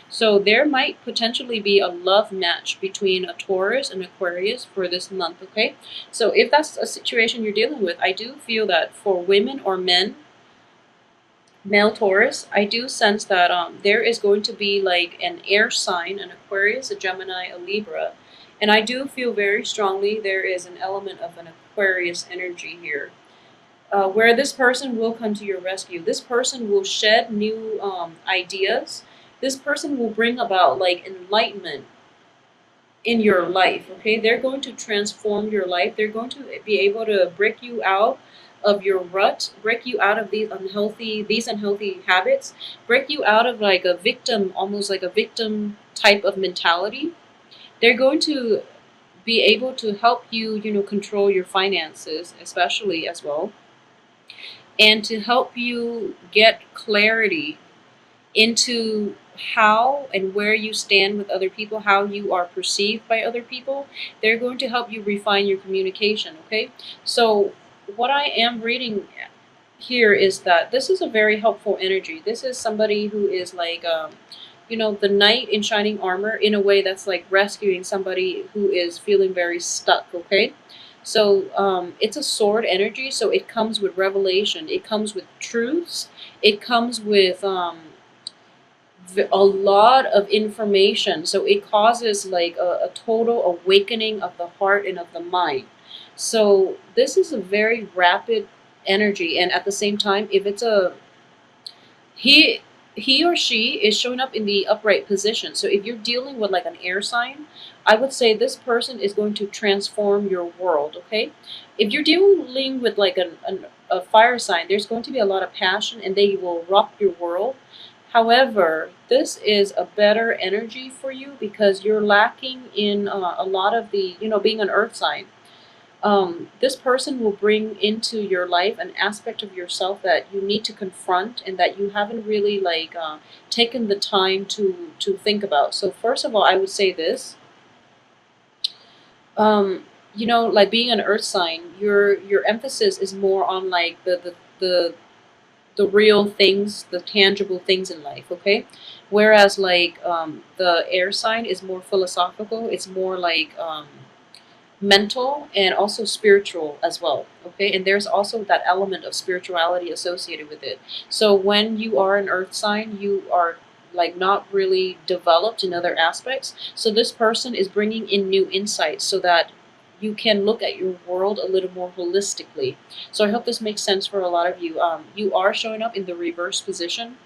So there might potentially be a love match between a Taurus and Aquarius for this month, okay? So if that's a situation you're dealing with, I do feel that for women or men, male Taurus, I do sense that there is going to be like an air sign, an Aquarius, a Gemini, a Libra. And I do feel very strongly there is an element of an Aquarius energy here, where this person will come to your rescue. This person will shed new ideas. This person will bring about like enlightenment in your life. Okay, they're going to transform your life. They're going to be able to break you out of your rut, break you out of these unhealthy habits, break you out of like a victim, almost like a victim type of mentality. They're going to be able to help you, control your finances, especially as well, and to help you get clarity into how and where you stand with other people, how you are perceived by other people. They're going to help you refine your communication, okay? So, what I am reading here is that this is a very helpful energy. This is somebody who is like, the knight in shining armor in a way that's like rescuing somebody who is feeling very stuck, okay? So it's a sword energy, so it comes with revelation, it comes with truths, it comes with a lot of information. So it causes like a total awakening of the heart and of the mind. So this is a very rapid energy, and at the same time, if it's a he he or she is showing up in the upright position. So if you're dealing with like an air sign, I would say this person is going to transform your world, okay? If you're dealing with like a fire sign, there's going to be a lot of passion and they will rock your world. However, this is a better energy for you because you're lacking in a lot of the, being an earth sign. This person will bring into your life an aspect of yourself that you need to confront and that you haven't really like taken the time to think about. So first of all, I would say this. Like being an earth sign, your emphasis is more on like the real things, the tangible things in life, okay? Whereas like the air sign is more philosophical, it's more like mental and also spiritual as well, okay? And there's also that element of spirituality associated with it. So when you are an earth sign, you are like not really developed in other aspects. So this person is bringing in new insights so that you can look at your world a little more holistically. So I hope this makes sense for a lot of you. You are showing up in the reverse position,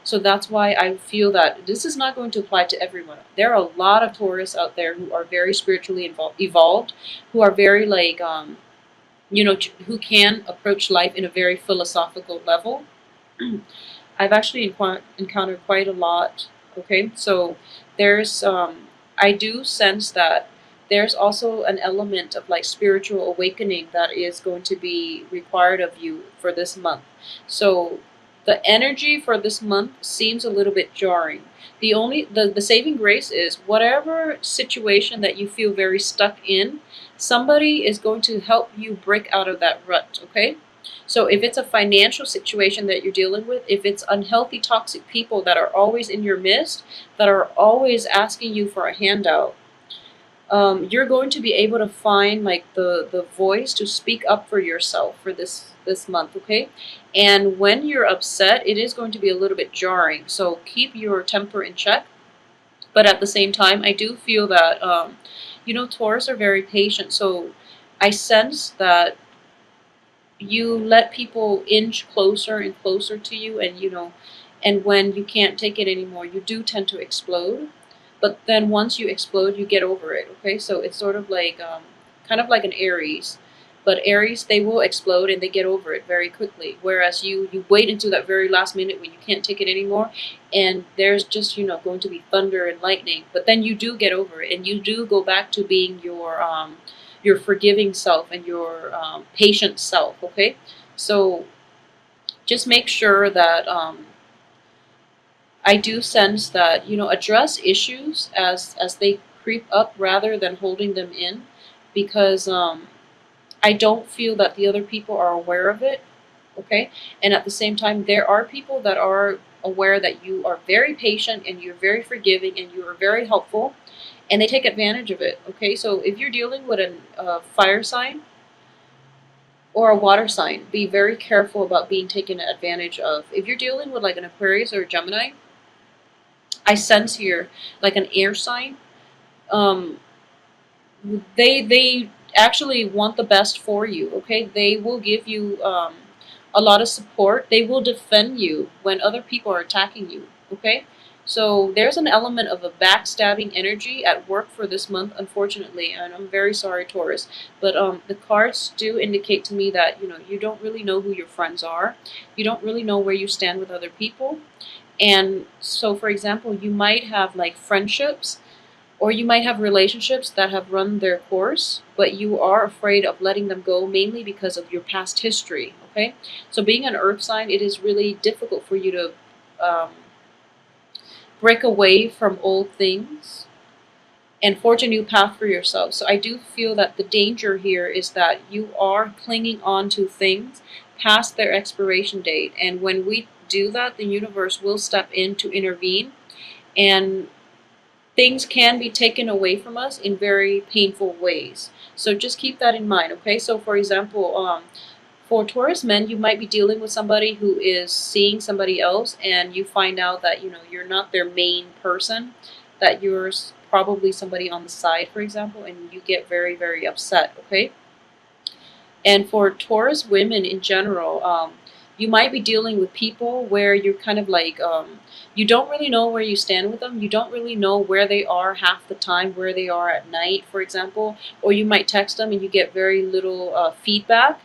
so that's why I feel that this is not going to apply to everyone. There are a lot of Taurus out there who are very spiritually evolved, who are very like, who can approach life in a very philosophical level. I've actually encountered quite a lot. Okay, so there's, I do sense that there's also an element of like spiritual awakening that is going to be required of you for this month. So the energy for this month seems a little bit jarring. The saving grace is whatever situation that you feel very stuck in, somebody is going to help you break out of that rut, okay? So if it's a financial situation that you're dealing with, if it's unhealthy, toxic people that are always in your midst, that are always asking you for a handout, you're going to be able to find like the voice to speak up for yourself for this month, okay? And when you're upset, it is going to be a little bit jarring. So keep your temper in check. But at the same time, I do feel that Taurus are very patient. So I sense that you let people inch closer and closer to you, and and when you can't take it anymore, you do tend to explode. But then once you explode, you get over it, okay? So it's sort of like kind of like an Aries. But Aries, they will explode and they get over it very quickly, whereas you wait until that very last minute when you can't take it anymore, and there's just going to be thunder and lightning, but then you do get over it and you do go back to being your forgiving self and your patient self, okay? So just make sure that I do sense that address issues as they creep up rather than holding them in, because I don't feel that the other people are aware of it, okay? And at the same time, there are people that are aware that you are very patient and you're very forgiving and you are very helpful, and they take advantage of it. Okay, so if you're dealing with a fire sign or a water sign, be very careful about being taken advantage of. If you're dealing with like an Aquarius or a Gemini, I sense here like an air sign. Um, they actually want the best for you. Okay, they will give you a lot of support. They will defend you when other people are attacking you. Okay, so there's an element of a backstabbing energy at work for this month, unfortunately, and I'm very sorry, Taurus. But the cards do indicate to me that you don't really know who your friends are. You don't really know where you stand with other people. And so, for example, you might have like friendships or you might have relationships that have run their course, but you are afraid of letting them go mainly because of your past history. Okay? So, being an earth sign, it is really difficult for you to um, break away from old things and forge a new path for yourself. So, I do feel that the danger here is that you are clinging on to things past their expiration date. And when we do that, the universe will step in to intervene, and things can be taken away from us in very painful ways. So just keep that in mind, okay? So for example, for Taurus men, you might be dealing with somebody who is seeing somebody else, and you find out that you're not their main person, that you're probably somebody on the side, for example, and you get very, very upset, okay? And for Taurus women in general, you might be dealing with people where you're kind of like, you don't really know where you stand with them. You don't really know where they are half the time, where they are at night, for example. Or you might text them and you get very little feedback.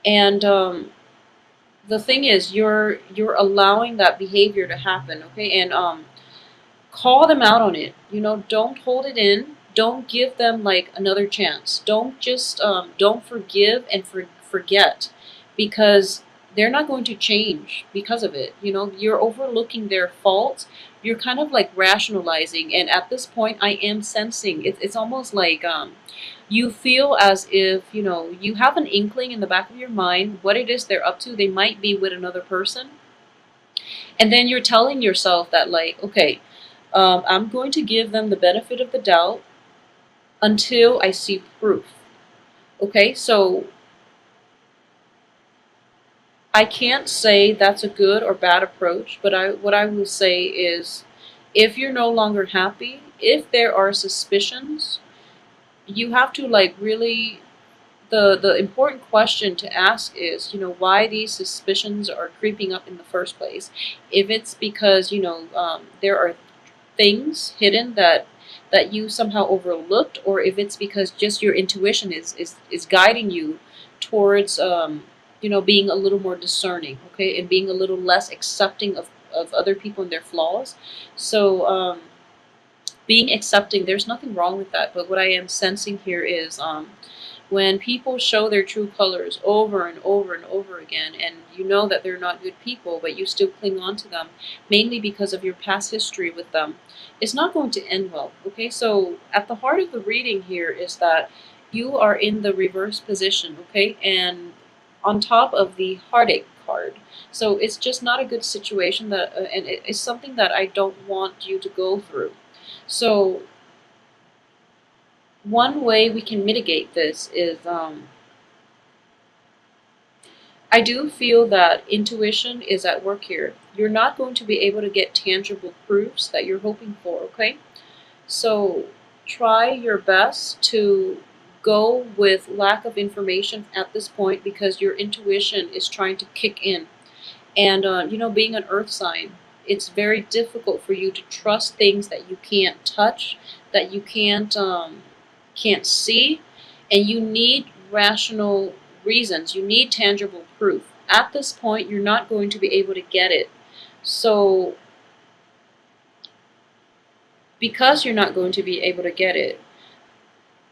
And the thing is, you're allowing that behavior to happen, okay? And call them out on it. Don't hold it in. Don't give them like another chance. Don't just don't forgive and forget, because they're not going to change because of it. You're overlooking their faults. You're kind of like rationalizing, and at this point, I am sensing it's almost like you feel as if you have an inkling in the back of your mind what it is they're up to. They might be with another person, and then you're telling yourself that like, okay, I'm going to give them the benefit of the doubt until I see proof. Okay, so I can't say that's a good or bad approach, but what I will say is, if you're no longer happy, if there are suspicions, you have to like really, the important question to ask is, why these suspicions are creeping up in the first place. If it's because there are things hidden that you somehow overlooked, or if it's because just your intuition is guiding you towards being a little more discerning, okay, and being a little less accepting of other people and their flaws. So being accepting, there's nothing wrong with that, but what I am sensing here is when people show their true colors over and over and over again, and you know that they're not good people, but you still cling on to them, mainly because of your past history with them, it's not going to end well, okay? So at the heart of the reading here is that you are in the reverse position, okay? And on top of the heartache card. So it's just not a good situation, and it's something that I don't want you to go through. So one way we can mitigate this is I do feel that intuition is at work here. You're not going to be able to get tangible proofs that you're hoping for, okay? So try your best to go with lack of information at this point, because your intuition is trying to kick in. And, being an earth sign, it's very difficult for you to trust things that you can't touch, that you can't see, and you need rational reasons. You need tangible proof. At this point, you're not going to be able to get it. So, because you're not going to be able to get it,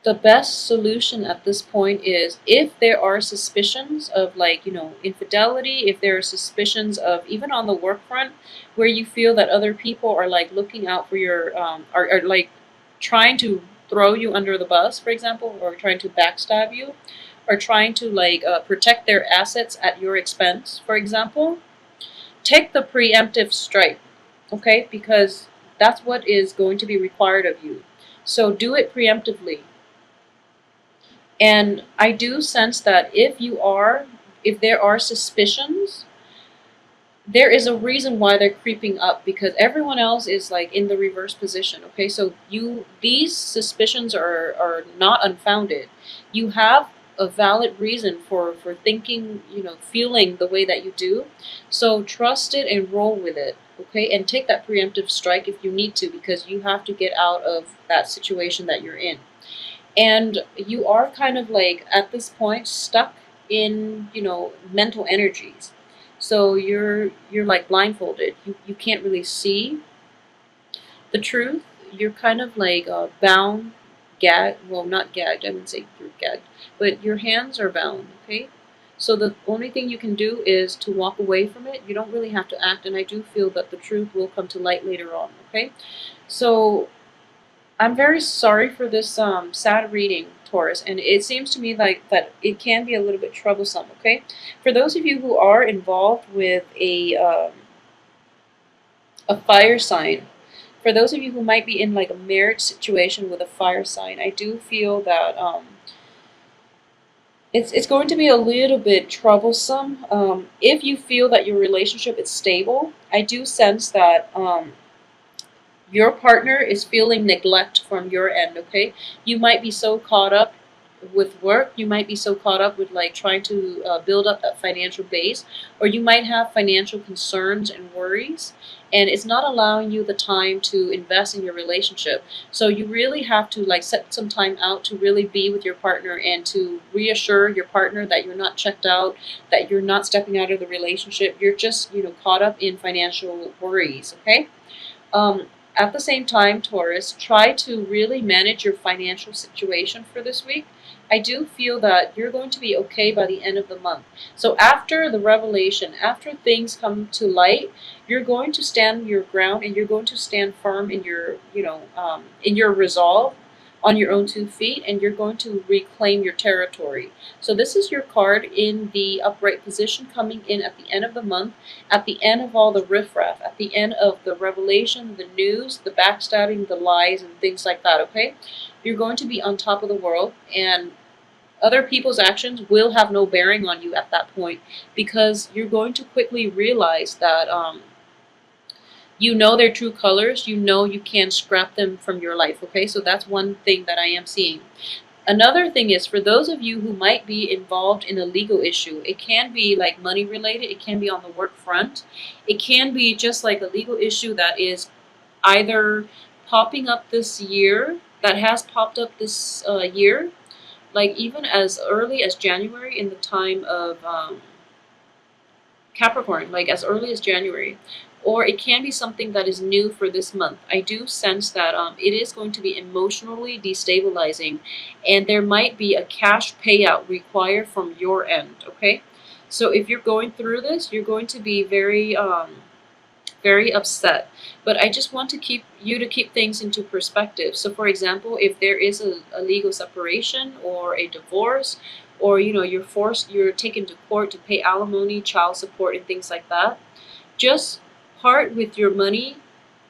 the best solution at this point is, if there are suspicions of like, infidelity, if there are suspicions of, even on the work front, where you feel that other people are like looking out for your, are like trying to throw you under the bus, for example, or trying to backstab you, or trying to like protect their assets at your expense, for example, take the preemptive strike, okay? Because that's what is going to be required of you. So do it preemptively. And I do sense that if there are suspicions, there is a reason why they're creeping up, because everyone else is like in the reverse position. Okay, so these suspicions are not unfounded. You have a valid reason for thinking, feeling the way that you do. So trust it and roll with it. Okay, and take that preemptive strike if you need to, because you have to get out of that situation that you're in. And you are kind of like at this point stuck in mental energies, so you're like blindfolded. You can't really see the truth. You're kind of like bound, gagged. Well, not gagged, I wouldn't say you're gagged, but your hands are bound. Okay, so the only thing you can do is to walk away from it. You don't really have to act, and I do feel that the truth will come to light later on. Okay, so I'm very sorry for this sad reading, Taurus, and it seems to me like that it can be a little bit troublesome. Okay, for those of you who are involved with a fire sign, for those of you who might be in like a marriage situation with a fire sign, I do feel that it's going to be a little bit troublesome. If you feel that your relationship is stable, I do sense that your partner is feeling neglect from your end. Okay, you might be so caught up with work, you might be so caught up with like trying to build up that financial base, or you might have financial concerns and worries, and it's not allowing you the time to invest in your relationship. So you really have to like set some time out to really be with your partner and to reassure your partner that you're not checked out, that you're not stepping out of the relationship, you're just caught up in financial worries. Okay, um, at the same time, Taurus, try to really manage your financial situation for this week. I do feel that you're going to be okay by the end of the month. So after the revelation, after things come to light, you're going to stand your ground and you're going to stand firm in in your resolve, on your own 2 feet, and you're going to reclaim your territory. So this is your card in the upright position, coming in at the end of the month, at the end of all the riffraff, at the end of the revelation, the news, the backstabbing, the lies, and things like that. Okay, you're going to be on top of the world, and other people's actions will have no bearing on you at that point, because you're going to quickly realize that their true colors. You can scrap them from your life. Okay, so that's one thing that I am seeing. Another thing is, for those of you who might be involved in a legal issue, it can be like money related, it can be on the work front, it can be just like a legal issue that is either popping up this year, that has popped up this year, like even as early as January, in the time of Capricorn, like as early as January. Or it can be something that is new for this month. I do sense that it is going to be emotionally destabilizing, and there might be a cash payout required from your end. Okay, so if you're going through this, you're going to be very upset. But I just want to keep things into perspective. So for example, if there is a legal separation or a divorce, or you're taken to court to pay alimony, child support, and things like that, just part with your money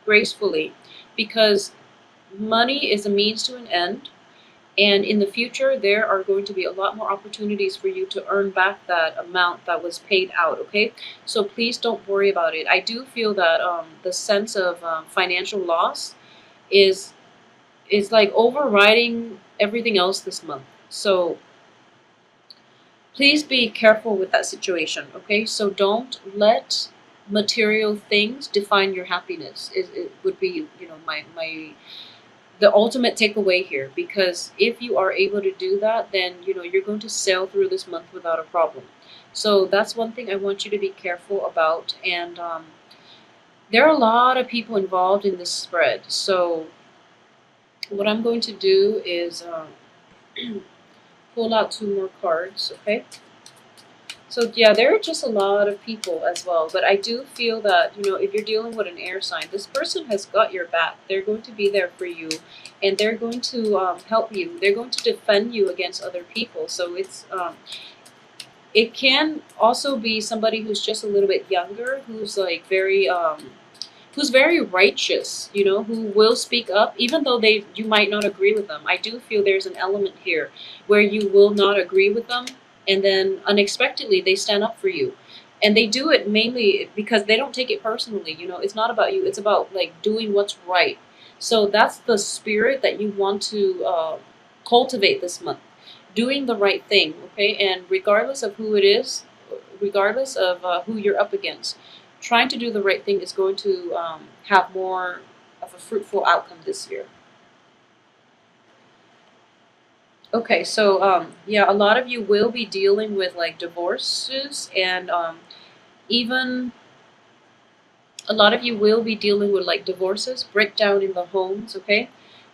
gracefully, because money is a means to an end, and in the future there are going to be a lot more opportunities for you to earn back that amount that was paid out. Okay, so please don't worry about it. I do feel that the sense of financial loss is like overriding everything else this month. So please be careful with that situation. Okay, so don't let material things define your happiness. It would be my the ultimate takeaway here, because if you are able to do that, then you're going to sail through this month without a problem. So that's one thing I want you to be careful about. And there are a lot of people involved in this spread, so what I'm going to do is pull out 2 more cards. Okay, so yeah, there are just a lot of people as well, but I do feel that, if you're dealing with an air sign, this person has got your back. They're going to be there for you, and they're going to help you. They're going to defend you against other people. So it can also be somebody who's just a little bit younger, who's like who's very righteous, you know, who will speak up even though they you might not agree with them. I do feel there's an element here where you will not agree with them, and then unexpectedly they stand up for you. And they do it mainly because they don't take it personally, you know. It's not about you, it's about like doing what's right. So that's the spirit that you want to cultivate this month, doing the right thing, okay? And regardless of who it is, regardless of who you're up against, trying to do the right thing is going to have more of a fruitful outcome this year. Okay, so yeah, a lot of you will be dealing with like divorces, and even a lot of you will be dealing with like divorces, breakdown in the homes, okay?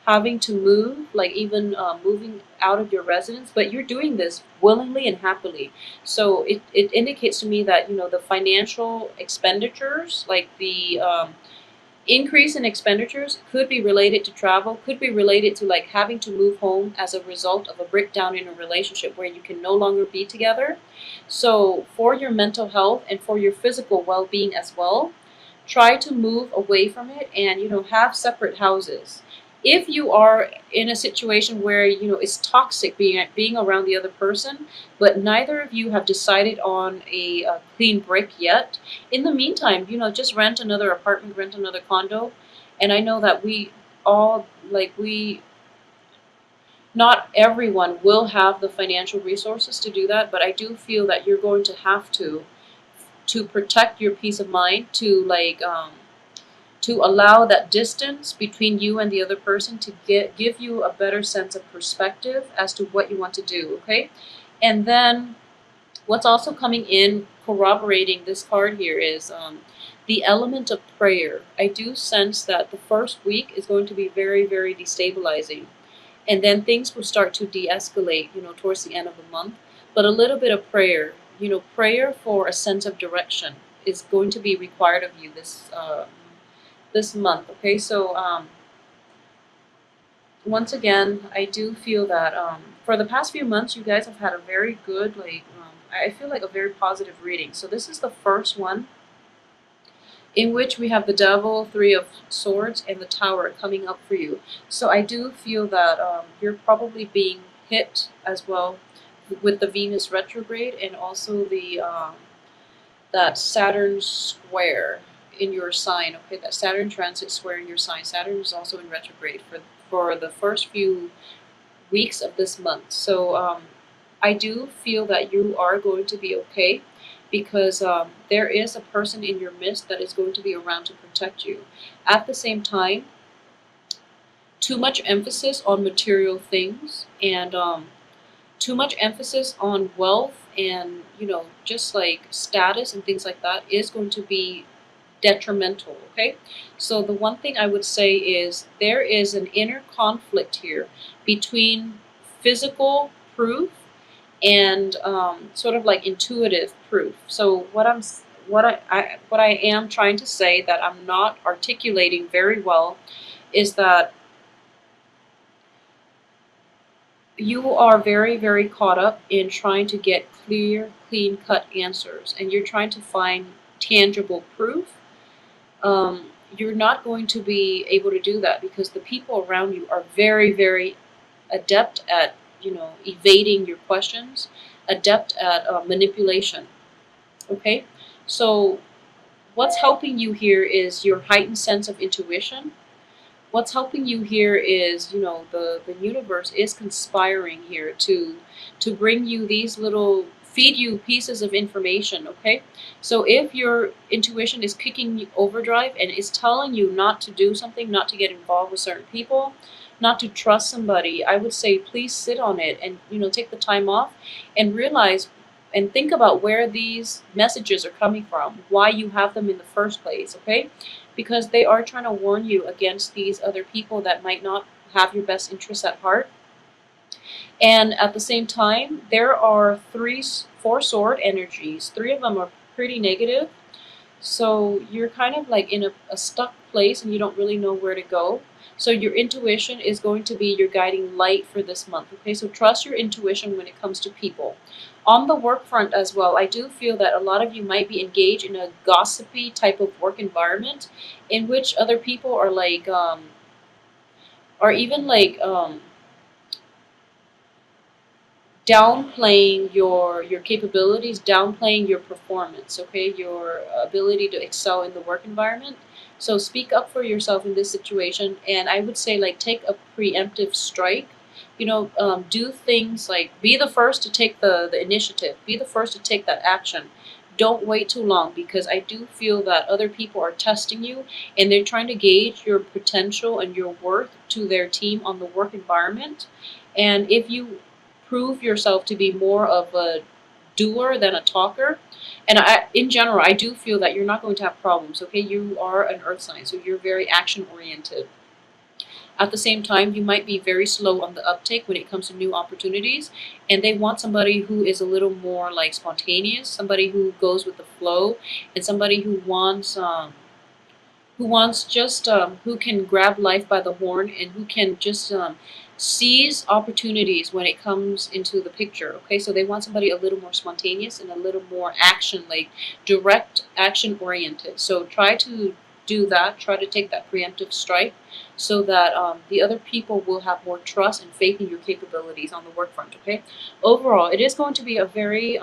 Having to move, like even moving out of your residence, but you're doing this willingly and happily. So it indicates to me that, you know, the financial expenditures, like the increase in expenditures could be related to travel, could be related to like having to move home as a result of a breakdown in a relationship where you can no longer be together. So for your mental health and for your physical well-being as well, try to move away from it and, you know, have separate houses. If you are in a situation where, you know, it's toxic being around the other person, but neither of you have decided on a clean break yet, in the meantime, you know, just rent another apartment, rent another condo. And I know that we all, like, we, not everyone will have the financial resources to do that, but I do feel that you're going to have to protect your peace of mind, to allow that distance between you and the other person to give you a better sense of perspective as to what you want to do, okay? And then what's also coming in corroborating this card here is the element of prayer. I do sense that the first week is going to be very, very destabilizing. And then things will start to de-escalate, you know, towards the end of the month. But a little bit of prayer, you know, prayer for a sense of direction is going to be required of you this month. Okay, so once again, I do feel that for the past few months, you guys have had a very good, like, I feel like a very positive reading. So this is the first one in which we have the Devil, Three of Swords, and the Tower coming up for you. So I do feel that you're probably being hit as well with the Venus retrograde and also the that Saturn square in your sign. Okay, that Saturn transit square in your sign. Saturn is also in retrograde for the first few weeks of this month. So I do feel that you are going to be okay because there is a person in your midst that is going to be around to protect you. At the same time, too much emphasis on material things and too much emphasis on wealth and, you know, just like status and things like that is going to be detrimental, okay? So the one thing I would say is there is an inner conflict here between physical proof and sort of like intuitive proof. So what I am trying to say that I'm not articulating very well is that you are very, very caught up in trying to get clear, clean cut answers, and you're trying to find tangible proof. You're not going to be able to do that because the people around you are very, very adept at, you know, evading your questions, adept at manipulation. Okay, so what's helping you here is your heightened sense of intuition. What's helping you here is, you know, the universe is conspiring here to bring you these little, feed you pieces of information, okay? So if your intuition is kicking you overdrive and is telling you not to do something, not to get involved with certain people, not to trust somebody, I would say please sit on it and, you know, take the time off and realize and think about where these messages are coming from, why you have them in the first place, okay? Because they are trying to warn you against these other people that might not have your best interests at heart. And at the same time, there are four sword energies. Three of them are pretty negative. So you're kind of like in a stuck place and you don't really know where to go. So your intuition is going to be your guiding light for this month. Okay, so trust your intuition when it comes to people. On the work front as well, I do feel that a lot of you might be engaged in a gossipy type of work environment in which other people are like, or even like, downplaying your capabilities, downplaying your performance, okay, your ability to excel in the work environment. So speak up for yourself in this situation, and I would say like take a preemptive strike. Do things like be the first to take the initiative, be the first to take that action. Don't wait too long, because I do feel that other people are testing you and they're trying to gauge your potential and your worth to their team on the work environment. And if you prove yourself to be more of a doer than a talker, and in general, I do feel that you're not going to have problems. Okay, you are an earth sign, so you're very action oriented. At the same time, you might be very slow on the uptake when it comes to new opportunities, and they want somebody who is a little more like spontaneous, somebody who goes with the flow, and somebody who wants just who can grab life by the horn, and who can just seize opportunities when it comes into the picture. Okay, so they want somebody a little more spontaneous and a little more action, like direct action oriented. So try to do that. Try to take that preemptive strike, so that the other people will have more trust and faith in your capabilities on the work front. Okay, overall, it is going to be a very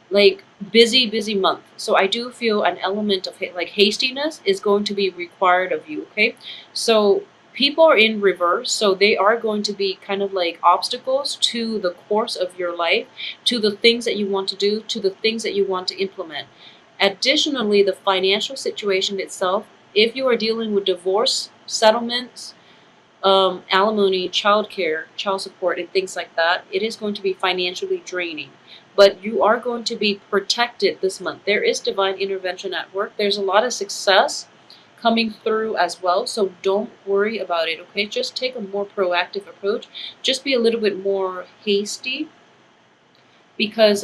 like busy month. So I do feel an element of like hastiness is going to be required of you. Okay, so people are in reverse, so they are going to be kind of like obstacles to the course of your life, to the things that you want to do, to the things that you want to implement. Additionally, the financial situation itself, if you are dealing with divorce settlements, alimony, childcare, child support, and things like that, it is going to be financially draining. But you are going to be protected this month. There is divine intervention at work. There's a lot of success coming through as well. So don't worry about it, okay? Just take a more proactive approach. Just be a little bit more hasty, because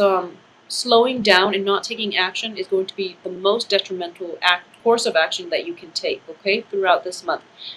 slowing down and not taking action is going to be the most detrimental course of action that you can take, okay, throughout this month.